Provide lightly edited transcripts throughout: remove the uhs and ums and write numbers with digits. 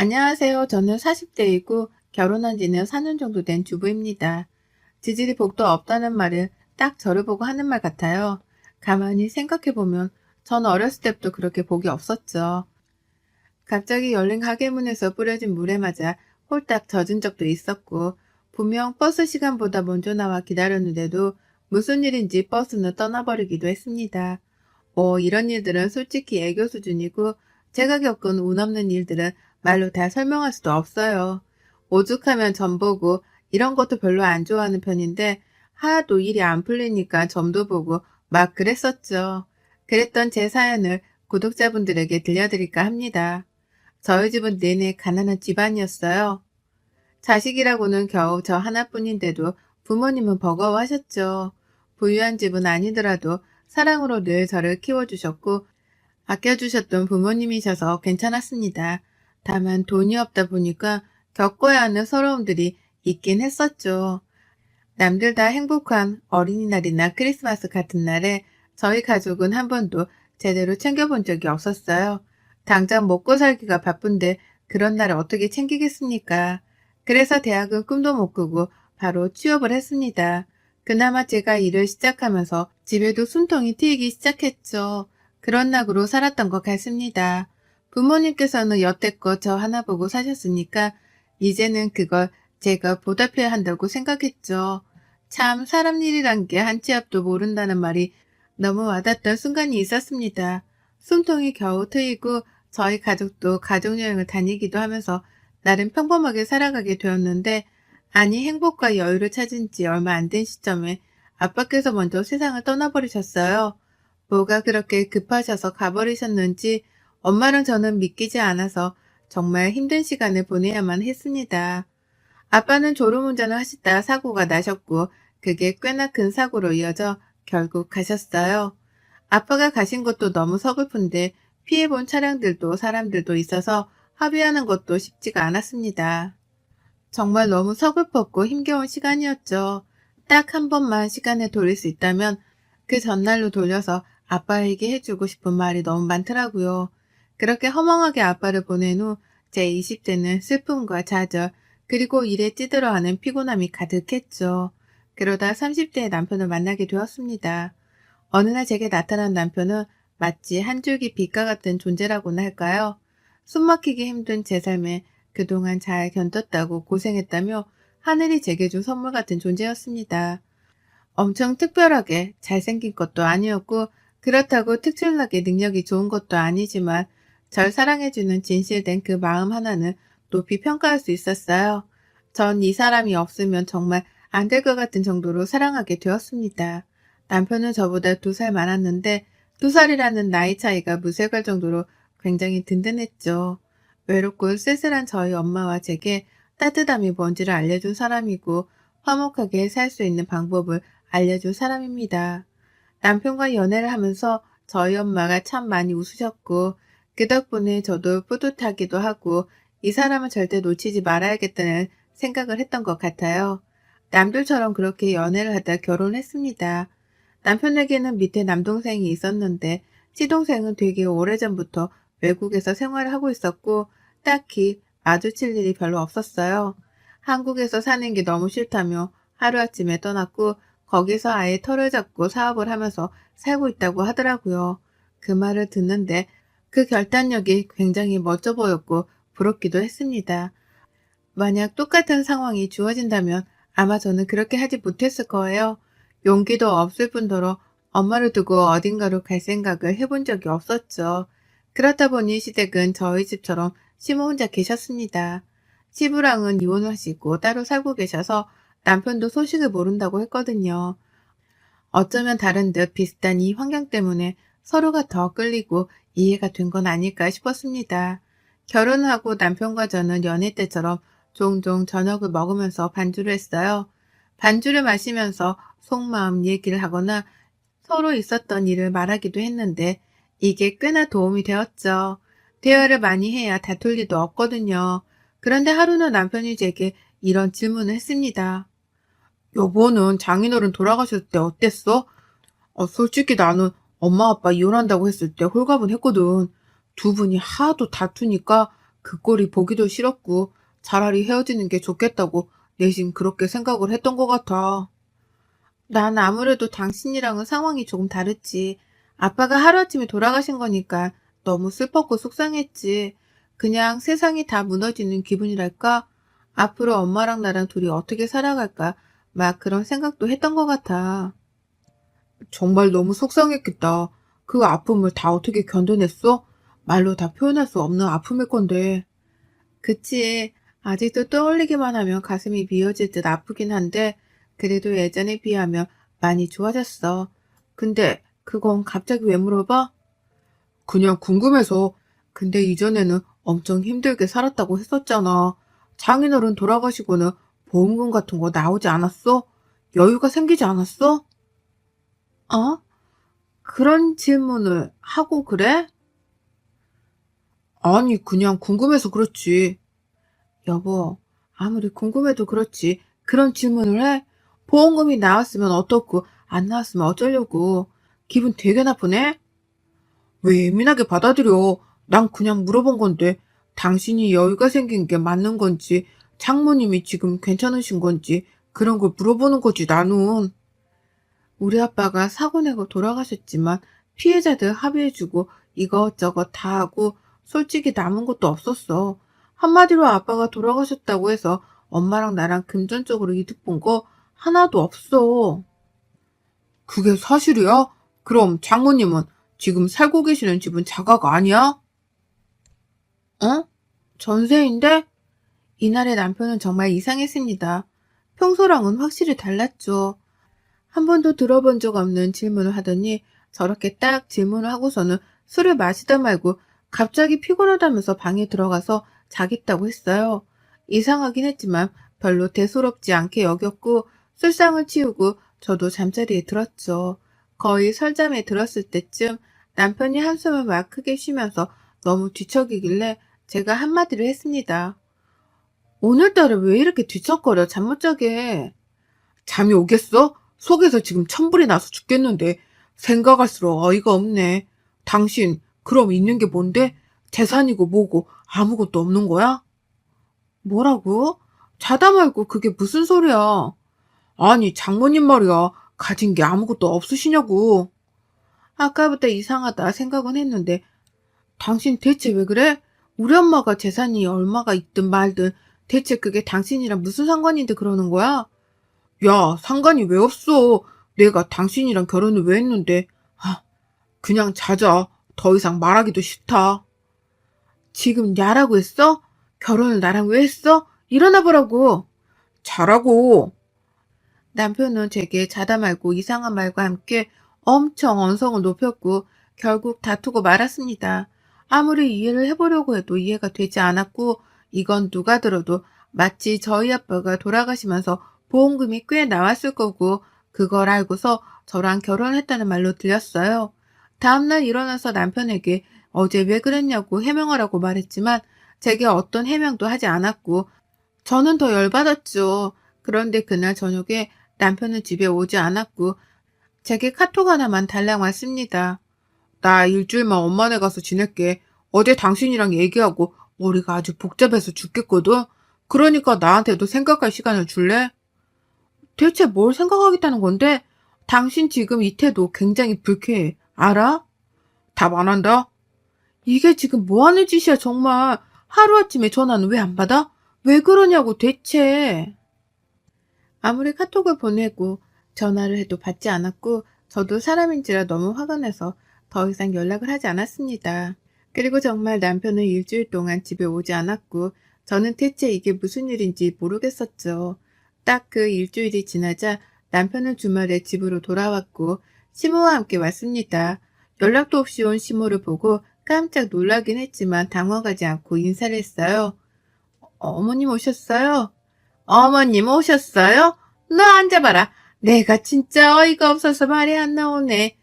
안녕하세요. 저는 40대이고 결혼한 지는 4년 정도 된 주부입니다. 지질이 복도 없다는 말은 딱 저를 보고 하는 말 같아요. 가만히 생각해보면 전 어렸을 때부터 그렇게 복이 없었죠. 갑자기 열린 가게 문에서 뿌려진 물에 맞아 홀딱 젖은 적도 있었고, 분명 버스 시간보다 먼저 나와 기다렸는데도 무슨 일인지 버스는 떠나버리기도 했습니다. 이런 일들은 솔직히 애교 수준이고, 제가 겪은 운 없는 일들은 말로 다 설명할 수도 없어요. 오죽하면 점 보고 이런 것도 별로 안 좋아하는 편인데, 하나도 일이 안 풀리니까 점도 보고 막 그랬었죠. 그랬던 제 사연을 구독자분들에게 들려드릴까 합니다. 저희 집은 내내 가난한 집안이었어요. 자식이라고는 겨우 저 하나뿐인데도 부모님은 버거워하셨죠. 부유한 집은 아니더라도 사랑으로 늘 저를 키워주셨고 아껴주셨던 부모님이셔서 괜찮았습니다. 다만 돈이 없다 보니까 겪어야 하는 서러움들이 있긴 했었죠. 남들 다 행복한 어린이날이나 크리스마스 같은 날에 저희 가족은 한 번도 제대로 챙겨본 적이 없었어요. 당장 먹고 살기가 바쁜데 그런 날을 어떻게 챙기겠습니까? 그래서 대학은 꿈도 못 꾸고 바로 취업을 했습니다. 그나마 제가 일을 시작하면서 집에도 숨통이 트이기 시작했죠. 그런 낙으로 살았던 것 같습니다. 부모님께서는 여태껏 저 하나 보고 사셨으니까 이제는 그걸 제가 보답해야 한다고 생각했죠. 참 사람 일이란 게 한 치 앞도 모른다는 말이 너무 와닿던 순간이 있었습니다. 숨통이 겨우 트이고 저희 가족도 가족여행을 다니기도 하면서 나름 평범하게 살아가게 되었는데, 아니 행복과 여유를 찾은 지 얼마 안 된 시점에 아빠께서 먼저 세상을 떠나버리셨어요. 뭐가 그렇게 급하셔서 가버리셨는지 엄마랑 저는 믿기지 않아서 정말 힘든 시간을 보내야만 했습니다. 아빠는 졸음운전을 하시다 사고가 나셨고, 그게 꽤나 큰 사고로 이어져 결국 가셨어요. 아빠가 가신 것도 너무 서글픈데 피해본 차량들도 사람들도 있어서 합의하는 것도 쉽지가 않았습니다. 정말 너무 서글펐고 힘겨운 시간이었죠. 딱 한 번만 시간을 돌릴 수 있다면 그 전날로 돌려서 아빠에게 해주고 싶은 말이 너무 많더라고요. 그렇게 허망하게 아빠를 보낸 후 제 20대는 슬픔과 좌절, 그리고 일에 찌들어하는 피곤함이 가득했죠. 그러다 30대의 남편을 만나게 되었습니다. 어느 날 제게 나타난 남편은 마치 한 줄기 빛과 같은 존재라고나 할까요? 숨막히기 힘든 제 삶에 그동안 잘 견뎠다고 고생했다며 하늘이 제게 준 선물 같은 존재였습니다. 엄청 특별하게 잘생긴 것도 아니었고, 그렇다고 특출나게 능력이 좋은 것도 아니지만 절 사랑해주는 진실된 그 마음 하나는 높이 평가할 수 있었어요. 전 이 사람이 없으면 정말 안 될 것 같은 정도로 사랑하게 되었습니다. 남편은 저보다 2살 많았는데 2살이라는 나이 차이가 무색할 정도로 굉장히 든든했죠. 외롭고 쓸쓸한 저희 엄마와 제게 따뜻함이 뭔지를 알려준 사람이고, 화목하게 살 수 있는 방법을 알려준 사람입니다. 남편과 연애를 하면서 저희 엄마가 참 많이 웃으셨고, 그 덕분에 저도 뿌듯하기도 하고 이 사람은 절대 놓치지 말아야겠다는 생각을 했던 것 같아요. 남들처럼 그렇게 연애를 하다 결혼했습니다. 남편에게는 밑에 남동생이 있었는데 시동생은 되게 오래전부터 외국에서 생활을 하고 있었고 딱히 마주칠 일이 별로 없었어요. 한국에서 사는 게 너무 싫다며 하루아침에 떠났고 거기서 아예 털을 잡고 사업을 하면서 살고 있다고 하더라고요. 그 말을 듣는데 그 결단력이 굉장히 멋져 보였고 부럽기도 했습니다. 만약 똑같은 상황이 주어진다면 아마 저는 그렇게 하지 못했을 거예요. 용기도 없을 뿐더러 엄마를 두고 어딘가로 갈 생각을 해본 적이 없었죠. 그렇다 보니 시댁은 저희 집처럼 시모 혼자 계셨습니다. 시부랑은 이혼하시고 따로 살고 계셔서 남편도 소식을 모른다고 했거든요. 어쩌면 다른 듯 비슷한 이 환경 때문에 서로가 더 끌리고 이해가 된 건 아닐까 싶었습니다. 결혼하고 남편과 저는 연애 때처럼 종종 저녁을 먹으면서 반주를 했어요. 반주를 마시면서 속마음 얘기를 하거나 서로 있었던 일을 말하기도 했는데 이게 꽤나 도움이 되었죠. 대화를 많이 해야 다툴 일도 없거든요. 그런데 하루는 남편이 제게 이런 질문을 했습니다. 여보는 장인어른 돌아가셨을 때 어땠어? 솔직히 나는 엄마 아빠 이혼한다고 했을 때 홀가분했거든. 두 분이 하도 다투니까 그 꼴이 보기도 싫었고 차라리 헤어지는 게 좋겠다고 내심 그렇게 생각을 했던 것 같아. 난 아무래도 당신이랑은 상황이 조금 다르지. 아빠가 하루아침에 돌아가신 거니까 너무 슬펐고 속상했지. 그냥 세상이 다 무너지는 기분이랄까? 앞으로 엄마랑 나랑 둘이 어떻게 살아갈까? 막 그런 생각도 했던 것 같아. 정말 너무 속상했겠다. 그 아픔을 다 어떻게 견뎌냈어? 말로 다 표현할 수 없는 아픔일 건데. 그치. 아직도 떠올리기만 하면 가슴이 미어질 듯 아프긴 한데, 그래도 예전에 비하면 많이 좋아졌어. 근데 그건 갑자기 왜 물어봐? 그냥 궁금해서. 근데 이전에는 엄청 힘들게 살았다고 했었잖아. 장인어른 돌아가시고는 보험금 같은 거 나오지 않았어? 여유가 생기지 않았어? 어? 그런 질문을 하고 그래? 아니, 그냥 궁금해서 그렇지. 여보, 아무리 궁금해도 그렇지. 그런 질문을 해? 보험금이 나왔으면 어떻고, 안 나왔으면 어쩌려고. 기분 되게 나쁘네? 왜 예민하게 받아들여? 난 그냥 물어본 건데, 당신이 여유가 생긴 게 맞는 건지, 장모님이 지금 괜찮으신 건지, 그런 걸 물어보는 거지, 나는. 우리 아빠가 사고 내고 돌아가셨지만, 피해자들 합의해주고, 이것저것 다 하고, 솔직히 남은 것도 없었어. 한마디로 아빠가 돌아가셨다고 해서 엄마랑 나랑 금전적으로 이득 본 거 하나도 없어. 그게 사실이야? 그럼 장모님은 지금 살고 계시는 집은 자가가 아니야? 어? 전세인데? 이날의 남편은 정말 이상했습니다. 평소랑은 확실히 달랐죠. 한 번도 들어본 적 없는 질문을 하더니 저렇게 딱 질문을 하고서는 술을 마시다 말고 갑자기 피곤하다면서 방에 들어가서 자겠다고 했어요. 이상하긴 했지만 별로 대수롭지 않게 여겼고 술상을 치우고 저도 잠자리에 들었죠. 거의 설잠에 들었을 때쯤 남편이 한숨을 막 크게 쉬면서 너무 뒤척이길래 제가 한마디를 했습니다. 오늘따라 왜 이렇게 뒤척거려 잠 못 자게. 잠이 오겠어? 속에서 지금 천불이 나서 죽겠는데 생각할수록 어이가 없네. 당신 그럼 있는 게 뭔데? 재산이고 뭐고 아무것도 없는 거야? 뭐라고? 자다 말고 그게 무슨 소리야? 아니 장모님 말이야. 가진 게 아무것도 없으시냐고. 아까부터 이상하다 생각은 했는데 당신 대체 왜 그래? 우리 엄마가 재산이 얼마가 있든 말든 대체 그게 당신이랑 무슨 상관인데 그러는 거야? 야, 상관이 왜 없어? 내가 당신이랑 결혼을 왜 했는데? 아, 그냥 자자. 더 이상 말하기도 싫다. 지금 야라고 했어? 결혼을 나랑 왜 했어? 일어나 보라고. 자라고. 남편은 제게 자다 말고 이상한 말과 함께 엄청 언성을 높였고 결국 다투고 말았습니다. 아무리 이해를 해보려고 해도 이해가 되지 않았고 이건 누가 들어도 마치 저희 아빠가 돌아가시면서 보험금이 꽤 나왔을 거고 그걸 알고서 저랑 결혼했다는 말로 들렸어요. 다음날 일어나서 남편에게 어제 왜 그랬냐고 해명하라고 말했지만 제게 어떤 해명도 하지 않았고 저는 더 열받았죠. 그런데 그날 저녁에 남편은 집에 오지 않았고 제게 카톡 하나만 달랑 왔습니다. 나 일주일만 엄마네 가서 지낼게. 어제 당신이랑 얘기하고 머리가 아주 복잡해서 죽겠거든. 그러니까 나한테도 생각할 시간을 줄래? 대체 뭘 생각하겠다는 건데? 당신 지금 이 태도 굉장히 불쾌해. 알아? 답 안 한다? 이게 지금 뭐 하는 짓이야 정말. 하루아침에 전화는 왜 안 받아? 왜 그러냐고 대체. 아무리 카톡을 보내고 전화를 해도 받지 않았고 저도 사람인지라 너무 화가 나서 더 이상 연락을 하지 않았습니다. 그리고 정말 남편은 일주일 동안 집에 오지 않았고 저는 대체 이게 무슨 일인지 모르겠었죠. 딱 그 일주일이 지나자 남편은 주말에 집으로 돌아왔고 시모와 함께 왔습니다. 연락도 없이 온 시모를 보고 깜짝 놀라긴 했지만 당황하지 않고 인사를 했어요. 어머님 오셨어요? 어머님 오셨어요? 너 앉아봐라. 내가 진짜 어이가 없어서 말이 안 나오네.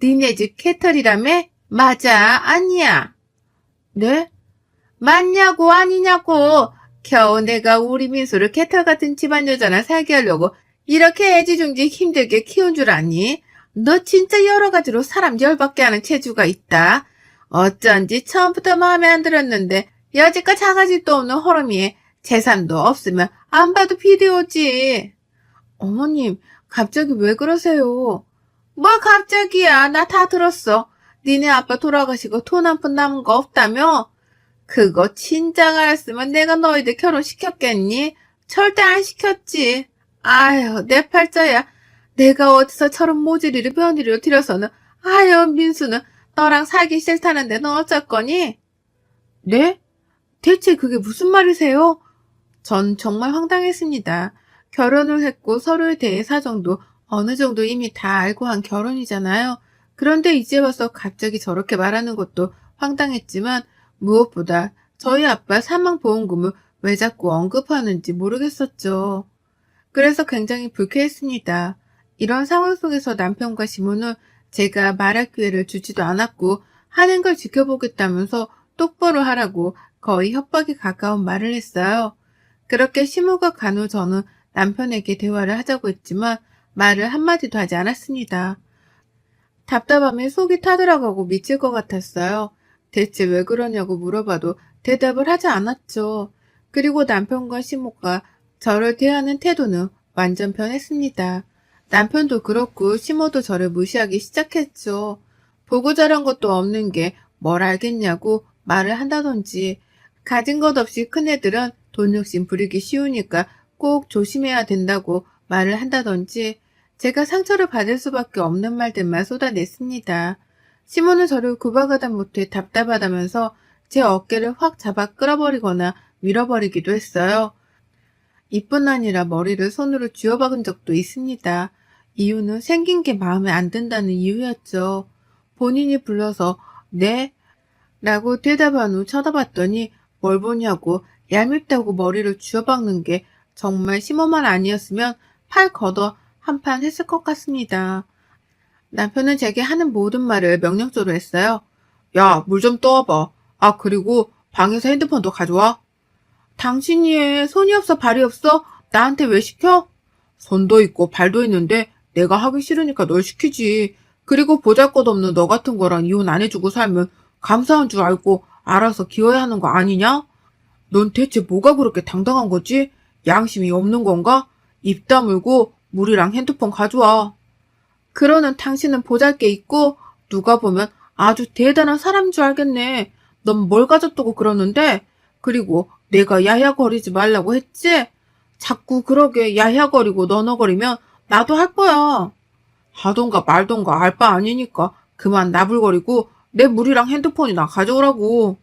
니네 집 캐털이라며? 맞아, 아니야. 네? 맞냐고, 아니냐고. 겨우 내가 우리 민수를 캐털 같은 집안 여자나 살게 하려고 이렇게 애지중지 힘들게 키운 줄 아니? 너 진짜 여러 가지로 사람 열받게 하는 체주가 있다. 어쩐지 처음부터 마음에 안 들었는데 여지껏 작아질도 없는 허름이에 재산도 없으면 안 봐도 비디오지. 어머님, 갑자기 왜 그러세요? 뭘 갑자기야. 나 다 들었어. 니네 아빠 돌아가시고 돈 한 푼 남은 거 없다며? 그거 진작 알았으면 내가 너희들 결혼시켰겠니? 절대 안 시켰지. 아유, 내 팔자야. 내가 어디서 저런 모질이를 며느리로 들여서는, 아유, 민수는 너랑 살기 싫다는데 너 어쩔 거니? 네? 대체 그게 무슨 말이세요? 전 정말 황당했습니다. 결혼을 했고 서로에 대해 사정도 어느 정도 이미 다 알고 한 결혼이잖아요. 그런데 이제 와서 갑자기 저렇게 말하는 것도 황당했지만 무엇보다 저희 아빠 사망보험금을 왜 자꾸 언급하는지 모르겠었죠. 그래서 굉장히 불쾌했습니다. 이런 상황 속에서 남편과 시모는 제가 말할 기회를 주지도 않았고 하는 걸 지켜보겠다면서 똑바로 하라고 거의 협박에 가까운 말을 했어요. 그렇게 시모가 간 후 저는 남편에게 대화를 하자고 했지만 말을 한마디도 하지 않았습니다. 답답함에 속이 타들어가고 미칠 것 같았어요. 대체 왜 그러냐고 물어봐도 대답을 하지 않았죠. 그리고 남편과 시모가 저를 대하는 태도는 완전 변했습니다. 남편도 그렇고 시모도 저를 무시하기 시작했죠. 보고 자란 것도 없는 게 뭘 알겠냐고 말을 한다든지, 가진 것 없이 큰애들은 돈 욕심 부리기 쉬우니까 꼭 조심해야 된다고 말을 한다든지, 제가 상처를 받을 수밖에 없는 말들만 쏟아냈습니다. 시모는 저를 구박하다 못해 답답하다면서 제 어깨를 확 잡아 끌어버리거나 밀어버리기도 했어요. 이뿐 아니라 머리를 손으로 쥐어박은 적도 있습니다. 이유는 생긴 게 마음에 안 든다는 이유였죠. 본인이 불러서 네? 라고 대답한 후 쳐다봤더니 뭘 보냐고 얄밉다고 머리를 쥐어박는 게 정말 시모만 아니었으면 팔 걷어 한판 했을 것 같습니다. 남편은 제게 하는 모든 말을 명령조로 했어요. 야, 물 좀 떠와봐. 아, 그리고 방에서 핸드폰도 가져와. 당신이 해. 손이 없어 발이 없어? 나한테 왜 시켜? 손도 있고 발도 있는데 내가 하기 싫으니까 널 시키지. 그리고 보잘것없는 너 같은 거랑 이혼 안 해주고 살면 감사한 줄 알고 알아서 기어야 하는 거 아니냐? 넌 대체 뭐가 그렇게 당당한 거지? 양심이 없는 건가? 입 다물고 물이랑 핸드폰 가져와. 그러는 당신은 보잘게 있고 누가 보면 아주 대단한 사람인 줄 알겠네. 넌 뭘 가졌다고 그러는데? 그리고 내가 야야거리지 말라고 했지? 자꾸 그러게 야야거리고 너너거리면 나도 할 거야. 하던가 말던가 알 바 아니니까 그만 나불거리고 내 물이랑 핸드폰이나 가져오라고.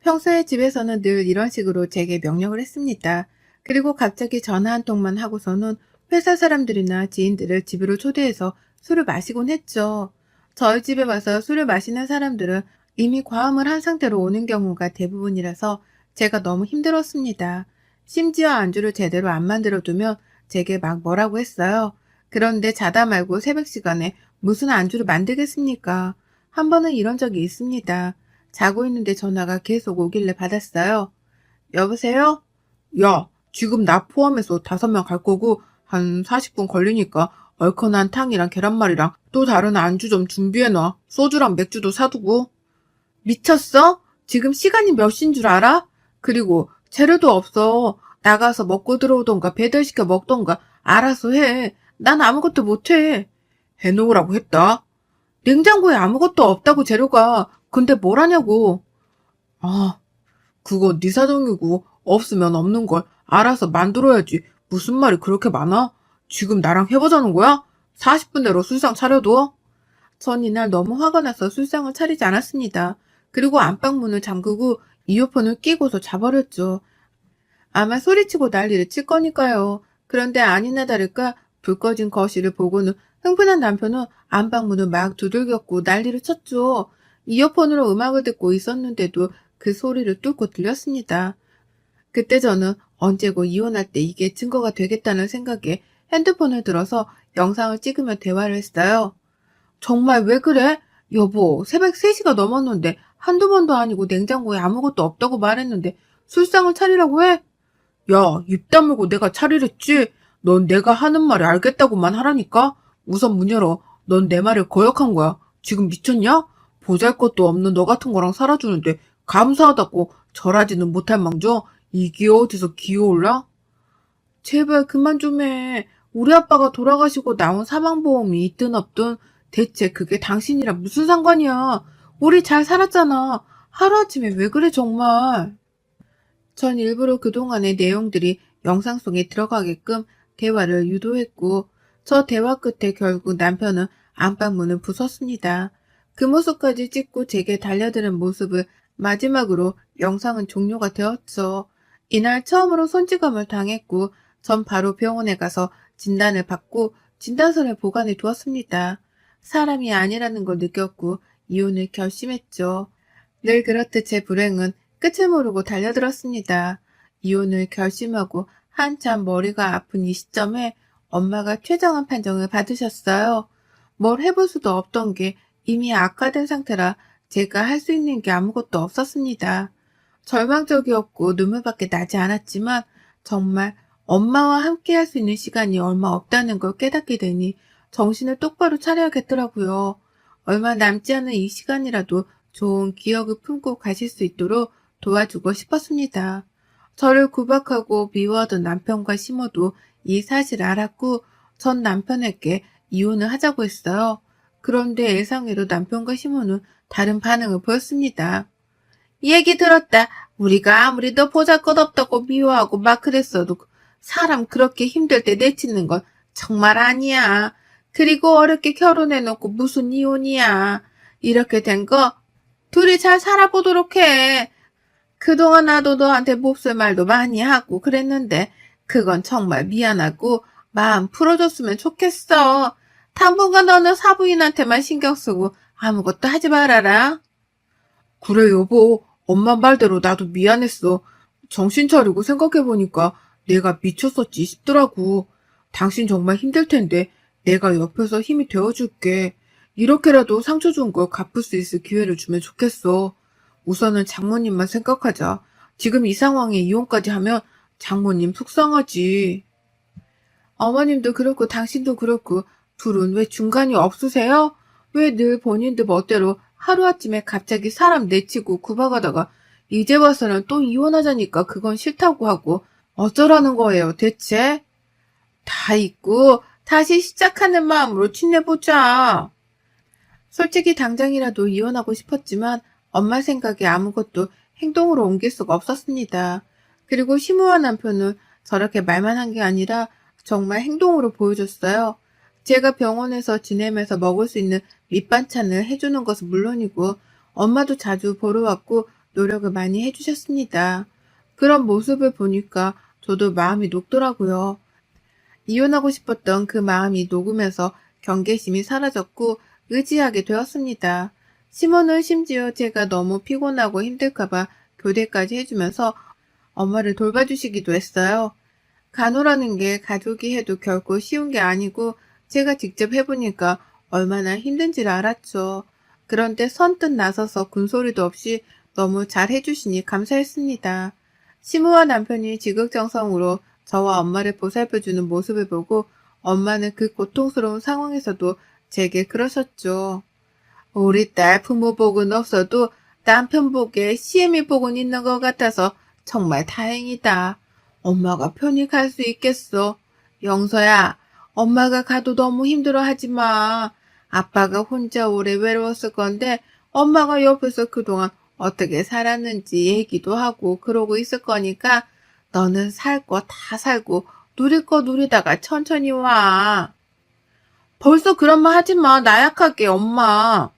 평소에 집에서는 늘 이런 식으로 제게 명령을 했습니다. 그리고 갑자기 전화 한 통만 하고서는 회사 사람들이나 지인들을 집으로 초대해서 술을 마시곤 했죠. 저희 집에 와서 술을 마시는 사람들은 이미 과음을 한 상태로 오는 경우가 대부분이라서 제가 너무 힘들었습니다. 심지어 안주를 제대로 안 만들어두면 제게 막 뭐라고 했어요. 그런데 자다 말고 새벽 시간에 무슨 안주를 만들겠습니까? 한 번은 이런 적이 있습니다. 자고 있는데 전화가 계속 오길래 받았어요. 여보세요? 야, 지금 나 포함해서 5명 갈 거고 한 40분 걸리니까 얼큰한 탕이랑 계란말이랑 또 다른 안주 좀 준비해놔. 소주랑 맥주도 사두고. 미쳤어? 지금 시간이 몇 시인 줄 알아? 그리고 재료도 없어. 나가서 먹고 들어오던가 배달시켜 먹던가 알아서 해. 난 아무것도 못해. 해놓으라고 했다. 냉장고에 아무것도 없다고 재료가. 근데 뭘 하냐고. 아, 그거 네 사정이고 없으면 없는 걸 알아서 만들어야지. 무슨 말이 그렇게 많아? 지금 나랑 해보자는 거야? 40분 내로 술상 차려둬? 전 이날 너무 화가 나서 술상을 차리지 않았습니다. 그리고 안방문을 잠그고 이어폰을 끼고서 자버렸죠. 아마 소리치고 난리를 칠 거니까요. 그런데 아니나 다를까 불 꺼진 거실을 보고는 흥분한 남편은 안방문을 막 두들겼고 난리를 쳤죠. 이어폰으로 음악을 듣고 있었는데도 그 소리를 뚫고 들렸습니다. 그때 저는 언제고 이혼할 때 이게 증거가 되겠다는 생각에 핸드폰을 들어서 영상을 찍으며 대화를 했어요. 정말 왜 그래? 여보, 새벽 3시가 넘었는데 한두 번도 아니고 냉장고에 아무것도 없다고 말했는데 술상을 차리라고 해? 야, 입 다물고 내가 차리랬지? 넌 내가 하는 말을 알겠다고만 하라니까? 우선 문 열어. 넌 내 말을 거역한 거야. 지금 미쳤냐? 보잘것도 없는 너 같은 거랑 살아주는데 감사하다고 절하지는 못할 망정 이게 어디서 기어올라? 제발 그만 좀 해. 우리 아빠가 돌아가시고 나온 사망보험이 있든 없든 대체 그게 당신이랑 무슨 상관이야. 우리 잘 살았잖아. 하루아침에 왜 그래 정말. 전 일부러 그동안의 내용들이 영상 속에 들어가게끔 대화를 유도했고 저 대화 끝에 결국 남편은 안방문을 부쉈습니다. 그 모습까지 찍고 제게 달려드는 모습을 마지막으로 영상은 종료가 되었죠. 이날 처음으로 손찌검을 당했고 전 바로 병원에 가서 진단을 받고 진단서를 보관해 두었습니다. 사람이 아니라는 걸 느꼈고 이혼을 결심했죠. 늘 그렇듯 제 불행은 끝을 모르고 달려들었습니다. 이혼을 결심하고 한참 머리가 아픈 이 시점에 엄마가 최정한 판정을 받으셨어요. 뭘 해볼 수도 없던 게 이미 악화된 상태라 제가 할 수 있는 게 아무것도 없었습니다. 절망적이었고 눈물밖에 나지 않았지만 정말 엄마와 함께 할 수 있는 시간이 얼마 없다는 걸 깨닫게 되니 정신을 똑바로 차려야겠더라고요. 얼마 남지 않은 이 시간이라도 좋은 기억을 품고 가실 수 있도록 도와주고 싶었습니다. 저를 구박하고 미워하던 남편과 시모도 이 사실을 알았고 전 남편에게 이혼을 하자고 했어요. 그런데 예상외로 남편과 시모는 다른 반응을 보였습니다. 얘기 들었다. 우리가 아무리 너 보잘것없다고 미워하고 막 그랬어도 사람 그렇게 힘들 때 내치는 건 정말 아니야. 그리고 어렵게 결혼해놓고 무슨 이혼이야. 이렇게 된 거 둘이 잘 살아보도록 해. 그동안 나도 너한테 몹쓸 말도 많이 하고 그랬는데 그건 정말 미안하고 마음 풀어줬으면 좋겠어. 당분간 너는 사부인한테만 신경 쓰고 아무것도 하지 말아라. 그래 여보, 엄마 말대로 나도 미안했어. 정신 차리고 생각해보니까 내가 미쳤었지 싶더라고. 당신 정말 힘들 텐데 내가 옆에서 힘이 되어줄게. 이렇게라도 상처 준 걸 갚을 수 있을 기회를 주면 좋겠어. 우선은 장모님만 생각하자. 지금 이 상황에 이혼까지 하면 장모님 속상하지. 어머님도 그렇고 당신도 그렇고 둘은 왜 중간이 없으세요? 왜 늘 본인들 멋대로 하루아침에 갑자기 사람 내치고 구박하다가 이제 와서는 또 이혼하자니까 그건 싫다고 하고 어쩌라는 거예요 대체? 다 잊고 다시 시작하는 마음으로 지내보자. 솔직히 당장이라도 이혼하고 싶었지만 엄마 생각에 아무것도 행동으로 옮길 수가 없었습니다. 그리고 시무한 남편은 저렇게 말만 한 게 아니라 정말 행동으로 보여줬어요. 제가 병원에서 지내면서 먹을 수 있는 밑반찬을 해주는 것은 물론이고 엄마도 자주 보러 왔고 노력을 많이 해주셨습니다. 그런 모습을 보니까 저도 마음이 녹더라고요. 이혼하고 싶었던 그 마음이 녹으면서 경계심이 사라졌고 의지하게 되었습니다. 시모는 심지어 제가 너무 피곤하고 힘들까봐 교대까지 해주면서 엄마를 돌봐주시기도 했어요. 간호라는 게 가족이 해도 결코 쉬운 게 아니고 제가 직접 해보니까 얼마나 힘든지를 알았죠. 그런데 선뜻 나서서 군소리도 없이 너무 잘 해주시니 감사했습니다. 시모와 남편이 지극정성으로 저와 엄마를 보살펴주는 모습을 보고 엄마는 그 고통스러운 상황에서도 제게 그러셨죠. 우리 딸 부모 복은 없어도 남편 복에 시애미 복은 있는 것 같아서 정말 다행이다. 엄마가 편히 갈 수 있겠어. 영서야, 엄마가 가도 너무 힘들어 하지 마. 아빠가 혼자 오래 외로웠을 건데 엄마가 옆에서 그동안 어떻게 살았는지 얘기도 하고 그러고 있을 거니까 너는 살 거 다 살고 누릴 거 누리다가 천천히 와. 벌써 그런 말 하지 마. 나약하게 엄마.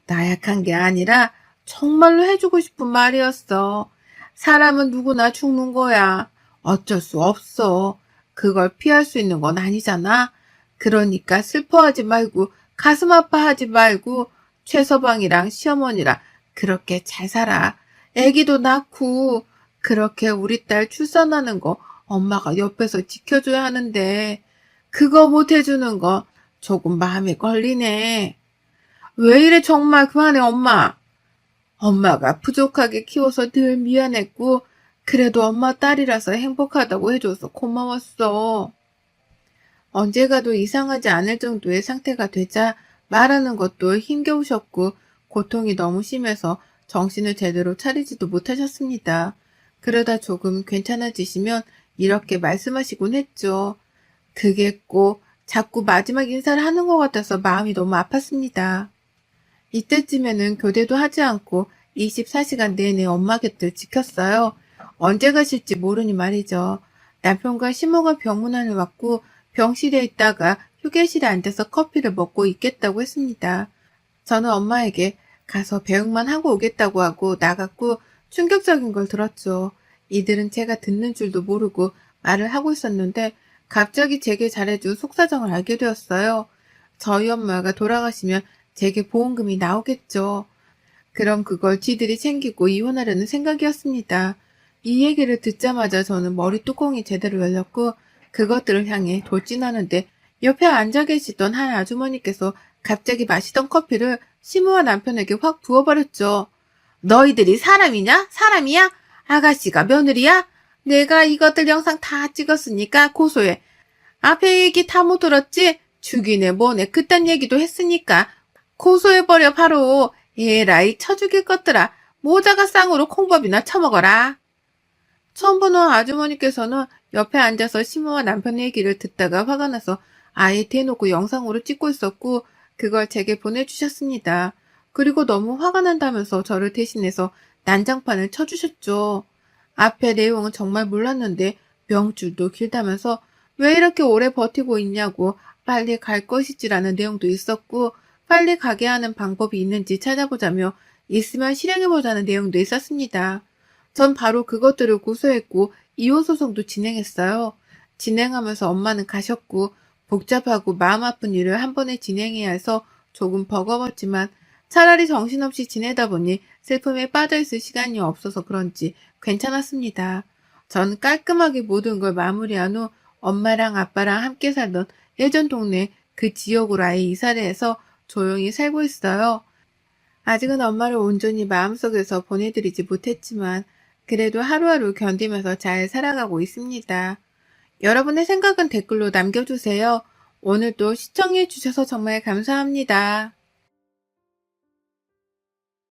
나약한 게 아니라 정말로 해주고 싶은 말이었어. 사람은 누구나 죽는 거야. 어쩔 수 없어. 그걸 피할 수 있는 건 아니잖아. 그러니까 슬퍼하지 말고 가슴 아파하지 말고 최서방이랑 시어머니랑 그렇게 잘 살아. 애기도 낳고 그렇게 우리 딸 출산하는 거 엄마가 옆에서 지켜줘야 하는데 그거 못 해주는 거 조금 마음에 걸리네. 왜 이래 정말 그만해 엄마. 엄마가 부족하게 키워서 늘 미안했고 그래도 엄마 딸이라서 행복하다고 해줘서 고마웠어. 언제 가도 이상하지 않을 정도의 상태가 되자 말하는 것도 힘겨우셨고 고통이 너무 심해서 정신을 제대로 차리지도 못하셨습니다. 그러다 조금 괜찮아지시면 이렇게 말씀하시곤 했죠. 그게 꼭 자꾸 마지막 인사를 하는 것 같아서 마음이 너무 아팠습니다. 이때쯤에는 교대도 하지 않고 24시간 내내 엄마 곁을 지켰어요. 언제 가실지 모르니 말이죠. 남편과 시모가 병문안을 왔고 병실에 있다가 휴게실에 앉아서 커피를 먹고 있겠다고 했습니다. 저는 엄마에게 가서 배웅만 하고 오겠다고 하고 나갔고 충격적인 걸 들었죠. 이들은 제가 듣는 줄도 모르고 말을 하고 있었는데 갑자기 제게 잘해준 속사정을 알게 되었어요. 저희 엄마가 돌아가시면 제게 보험금이 나오겠죠. 그럼 그걸 지들이 챙기고 이혼하려는 생각이었습니다. 이 얘기를 듣자마자 저는 머리 뚜껑이 제대로 열렸고 그것들을 향해 돌진하는데 옆에 앉아 계시던 한 아주머니께서 갑자기 마시던 커피를 시무와 남편에게 확 부어버렸죠. 너희들이 사람이냐? 사람이야? 아가씨가 며느리야? 내가 이것들 영상 다 찍었으니까 고소해. 앞에 얘기 다 못 들었지? 죽이네 뭐네 그딴 얘기도 했으니까 고소해버려 바로. 에라이 쳐 죽일 것들아. 모자가 쌍으로 콩밥이나 처먹어라. 처음 보는 아주머니께서는 옆에 앉아서 시모와 남편 얘기를 듣다가 화가 나서 아예 대놓고 영상으로 찍고 있었고 그걸 제게 보내주셨습니다. 그리고 너무 화가 난다면서 저를 대신해서 난장판을 쳐주셨죠. 앞에 내용은 정말 몰랐는데 명줄도 길다면서 왜 이렇게 오래 버티고 있냐고 빨리 갈 것이지라는 내용도 있었고 빨리 가게 하는 방법이 있는지 찾아보자며 있으면 실행해보자는 내용도 있었습니다. 전 바로 그것들을 고소했고 이혼소송도 진행했어요. 진행하면서 엄마는 가셨고 복잡하고 마음 아픈 일을 한 번에 진행해야 해서 조금 버거웠지만 차라리 정신없이 지내다 보니 슬픔에 빠져있을 시간이 없어서 그런지 괜찮았습니다. 전 깔끔하게 모든 걸 마무리한 후 엄마랑 아빠랑 함께 살던 예전 동네 그 지역으로 아예 이사를 해서 조용히 살고 있어요. 아직은 엄마를 온전히 마음속에서 보내드리지 못했지만 그래도 하루하루 견디면서 잘 살아가고 있습니다. 여러분의 생각은 댓글로 남겨주세요. 오늘도 시청해주셔서 정말 감사합니다.